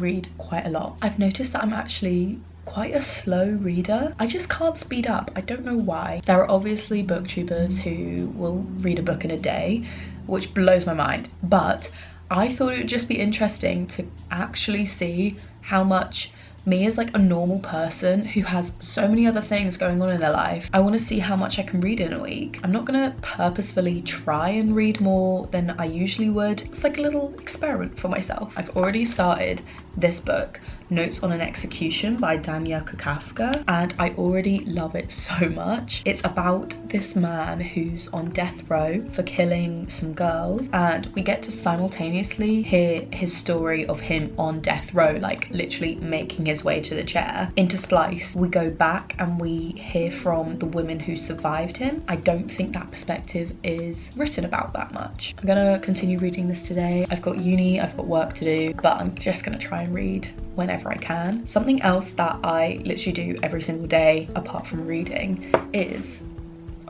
read quite a lot. I've noticed that I'm actually quite a slow reader. I just can't speed up. I don't know why. There are obviously booktubers who will read a book in a day, which blows my mind, but I thought it would just be interesting to actually see how much me as like a normal person who has so many other things going on in their life, I want to see how much I can read in a week. I'm not gonna purposefully try and read more than I usually would. It's like a little experiment for myself. I've already started this book, Notes on an Execution by Dania Kafka, and I already love it so much. It's about this man who's on death row for killing some girls, and we get to simultaneously hear his story of him on death row, like literally making his way to the chair. Intersplice, we go back and we hear from the women who survived him. I don't think that perspective is written about that much. I'm gonna continue reading this today. I've got uni, I've got work to do, but I'm just gonna try and read whenever I can. Something else that I literally do every single day apart from reading is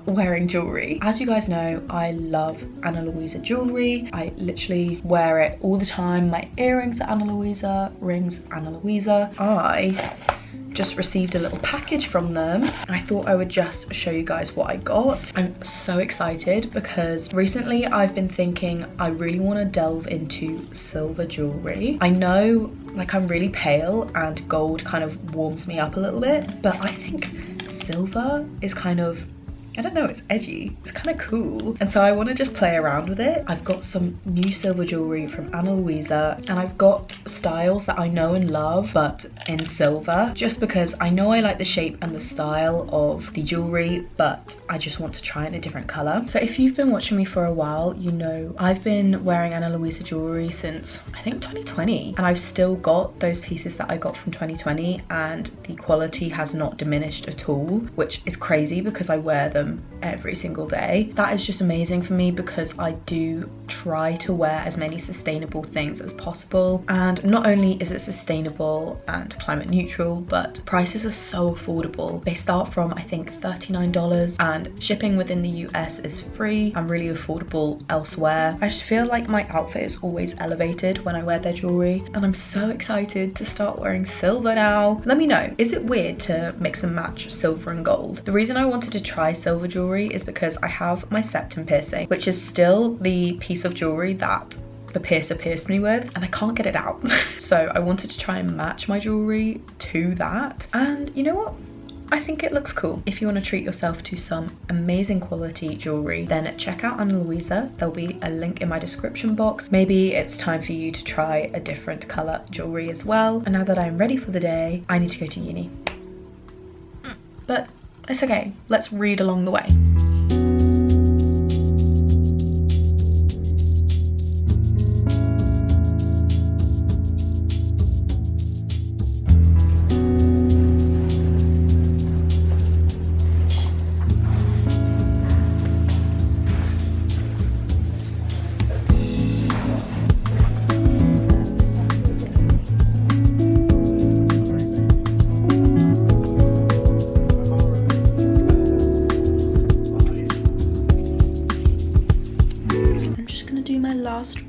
wearing jewelry. As you guys know, I love Ana Luisa jewelry. I literally wear it all the time. My earrings are Ana Luisa, rings Ana Luisa. I just received a little package from them. I thought I would just show you guys what I got. I'm so excited because recently I've been thinking I really want to delve into silver jewelry. I know like I'm really pale and gold kind of warms me up a little bit, but I think silver is kind of, I don't know, it's edgy, it's kind of cool, and so I want to just play around with it. I've got some new silver jewelry from Ana Luisa, and I've got styles that I know and love but in silver, just because I know I like the shape and the style of the jewelry, but I just want to try it in a different color. So if you've been watching me for a while, you know I've been wearing Ana Luisa jewelry since I think 2020, and I've still got those pieces that I got from 2020, and the quality has not diminished at all, which is crazy because I wear them every single day. That is just amazing for me because I do try to wear as many sustainable things as possible, and not only is it sustainable and climate neutral, but prices are so affordable. They start from I think $39, and shipping within the US is free and really affordable elsewhere. I just feel like my outfit is always elevated when I wear their jewelry, and I'm so excited to start wearing silver now. Let me know, is it weird to mix and match silver and gold? The reason I wanted to try silver jewelry is because I have my septum piercing, which is still the piece of jewelry that the piercer pierced me with, and I can't get it out. So I wanted to try and match my jewelry to that, and you know what? I think it looks cool. If you want to treat yourself to some amazing quality jewelry, then check out Ana Luisa. There'll be a link in my description box. Maybe it's time for you to try a different color jewelry as well. And now that I'm ready for the day, I need to go to uni. But it's okay, let's read along the way.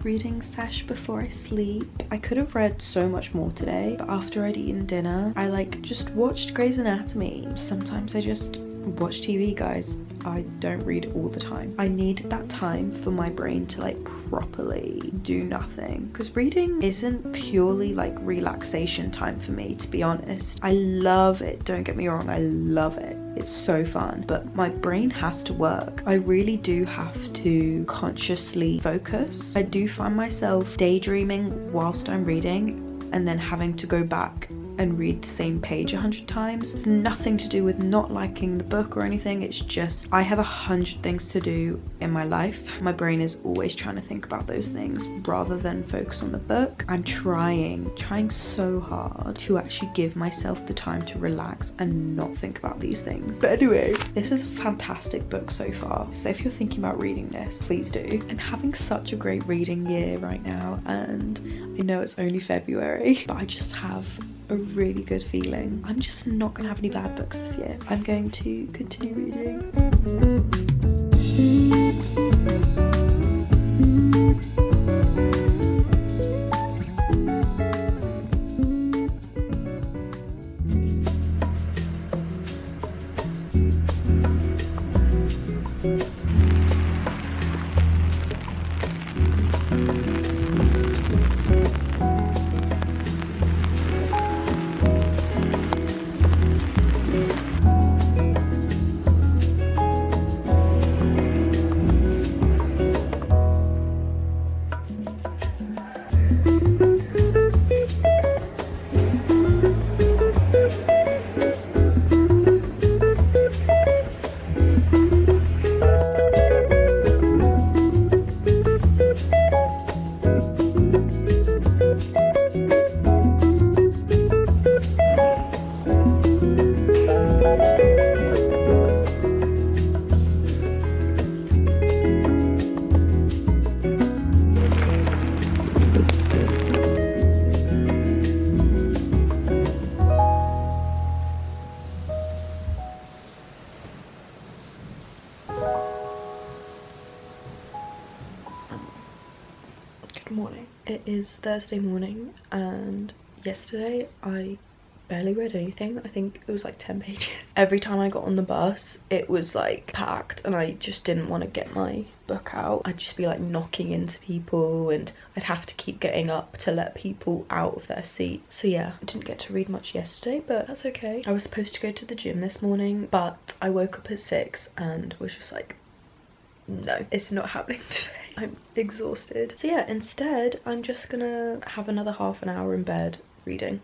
Reading sesh before I sleep. I could have read so much more today, but after I'd eaten dinner, I like just watched Grey's Anatomy. Sometimes I just watch TV, guys. I don't read all the time. I need that time for my brain to like properly do nothing, because reading isn't purely like relaxation time for me, to be honest. I love it, don't get me wrong, I love it. It's so fun, but my brain has to work. I really do have to consciously focus. I do find myself daydreaming whilst I'm reading and then having to go back and read the same page 100 times. It's nothing to do with not liking the book or anything. It's just I have 100 things to do in my life. My brain is always trying to think about those things rather than focus on the book. I'm trying so hard to actually give myself the time to relax and not think about these things. But anyway, this is a fantastic book so far. So if you're thinking about reading this, please do. I'm having such a great reading year right now, and I know it's only February, but I just have a really good feeling. I'm just not gonna have any bad books this year. I'm going to continue reading. Good morning. It is Thursday morning and yesterday I barely read anything. I think it was like 10 pages. Every time I got on the bus it was like packed and I just didn't want to get my book out. I'd just be like knocking into people and I'd have to keep getting up to let people out of their seat. So yeah, I didn't get to read much yesterday, but that's okay. I was supposed to go to the gym this morning, but I woke up at 6 and was just like, no, it's not happening today. I'm exhausted. So yeah, instead I'm just gonna have another half an hour in bed reading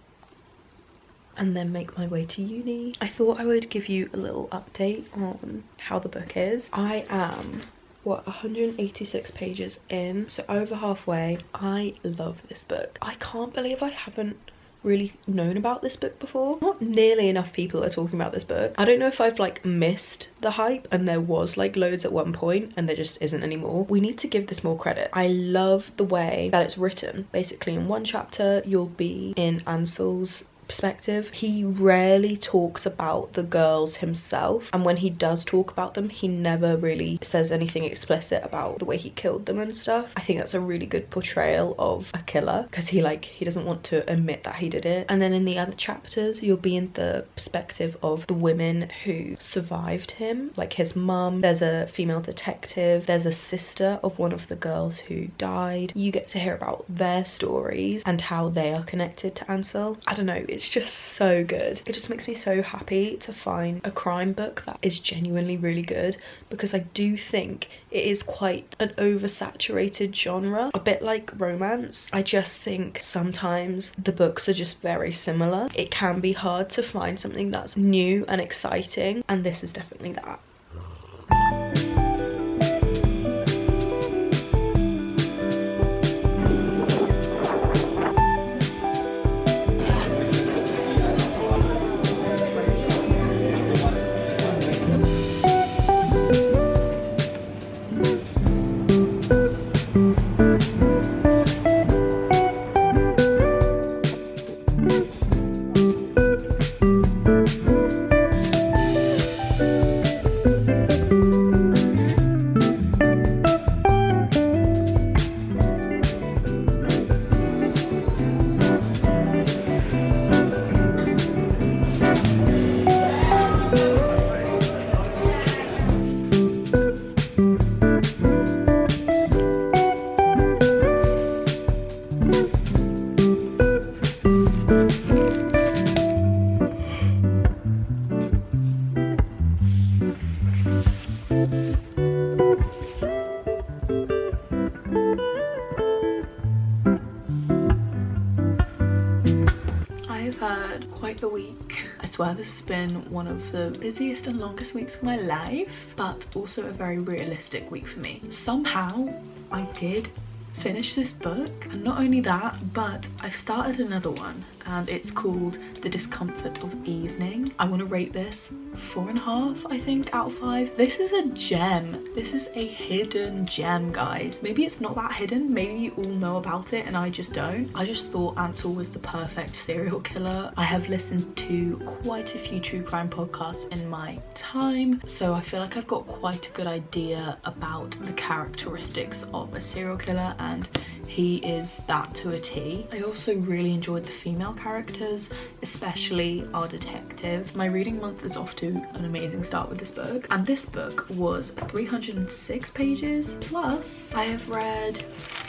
and then make my way to uni. I thought I would give you a little update on how the book is. I am, what, 186 pages in, so over halfway. I love this book. I can't believe I haven't really known about this book before. Not nearly enough people are talking about this book. I don't know if I've like missed the hype and there was like loads at one point and there just isn't anymore. We need to give this more credit. I love the way that it's written. Basically in one chapter you'll be in Ansel's perspective. He rarely talks about the girls himself, and when he does talk about them he never really says anything explicit about the way he killed them and stuff. I think that's a really good portrayal of a killer because he doesn't want to admit that he did it. And then in the other chapters you'll be in the perspective of the women who survived him, like his mum, there's a female detective, there's a sister of one of the girls who died. You get to hear about their stories and how they are connected to Ansel. I don't know, it's just so good. It just makes me so happy to find a crime book that is genuinely really good, because I do think it is quite an oversaturated genre, a bit like romance. I just think sometimes the books are just very similar. It can be hard to find something that's new and exciting, and this is definitely that. Quite the week. I swear this has been one of the busiest and longest weeks of my life, but also a very realistic week for me. Somehow I did finish this book, and not only that, but I've started another one and it's called The Discomfort of Evening. I want to rate this 4.5, I think, out of 5. This is a gem. This is a hidden gem, guys. Maybe it's not that hidden, maybe you all know about it and I just don't. I just thought Ansel was the perfect serial killer. I have listened to quite a few true crime podcasts in my time, so I feel like I've got quite a good idea about the characteristics of a serial killer, and he is that to a T. I also really enjoyed the female characters, especially our detective. My reading month is off to an amazing start with this book, and this book was 306 pages, plus I have read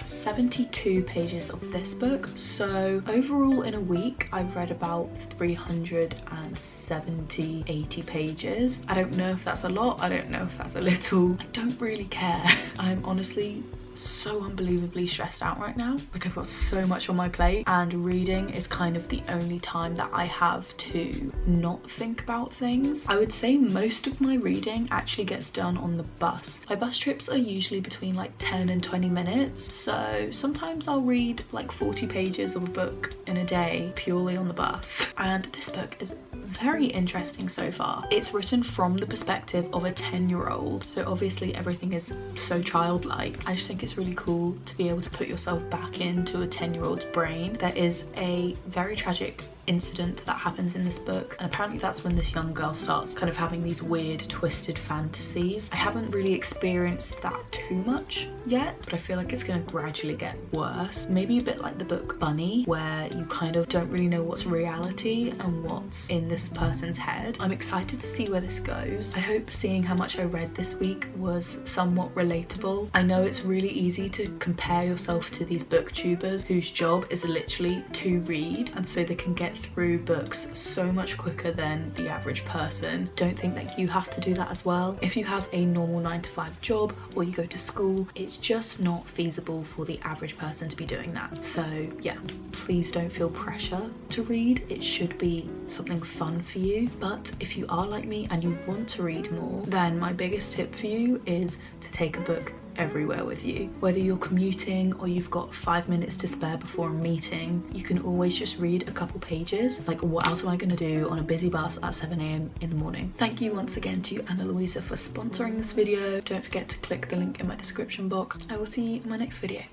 72 pages of this book. So overall in a week I've read about 380 pages. I don't know if that's a lot, I don't know if that's a little, I don't really care. I'm honestly so unbelievably stressed out right now. Like, I've got so much on my plate, and reading is kind of the only time that I have to not think about things. I would say most of my reading actually gets done on the bus. My bus trips are usually between like 10 and 20 minutes, so sometimes I'll read like 40 pages of a book in a day purely on the bus. And this book is very interesting so far. It's written from the perspective of a 10-year-old, so obviously everything is so childlike. I just think it's really cool to be able to put yourself back into a 10-year-old's brain. There is a very tragic incident that happens in this book, and apparently that's when this young girl starts kind of having these weird twisted fantasies. I haven't really experienced that too much yet, but I feel like it's going to gradually get worse. Maybe a bit like the book Bunny, where you kind of don't really know what's reality and what's in this person's head. I'm excited to see where this goes. I hope seeing how much I read this week was somewhat relatable. I know it's really easy to compare yourself to these booktubers whose job is literally to read, and so they can get through books so much quicker than the average person. Don't think that you have to do that as well. If you have a normal 9-to-5 job or you go to school, it's just not feasible for the average person to be doing that. So yeah, please don't feel pressure to read. It should be something fun for you. But if you are like me and you want to read more, then my biggest tip for you is to take a book everywhere with you. Whether you're commuting or you've got 5 minutes to spare before a meeting, you can always just read a couple pages. Like, what else am I going to do on a busy bus at 7 a.m. in the morning? Thank you once again to Anna Louisa for sponsoring this video. Don't forget to click the link in my description box. I will see you in my next video.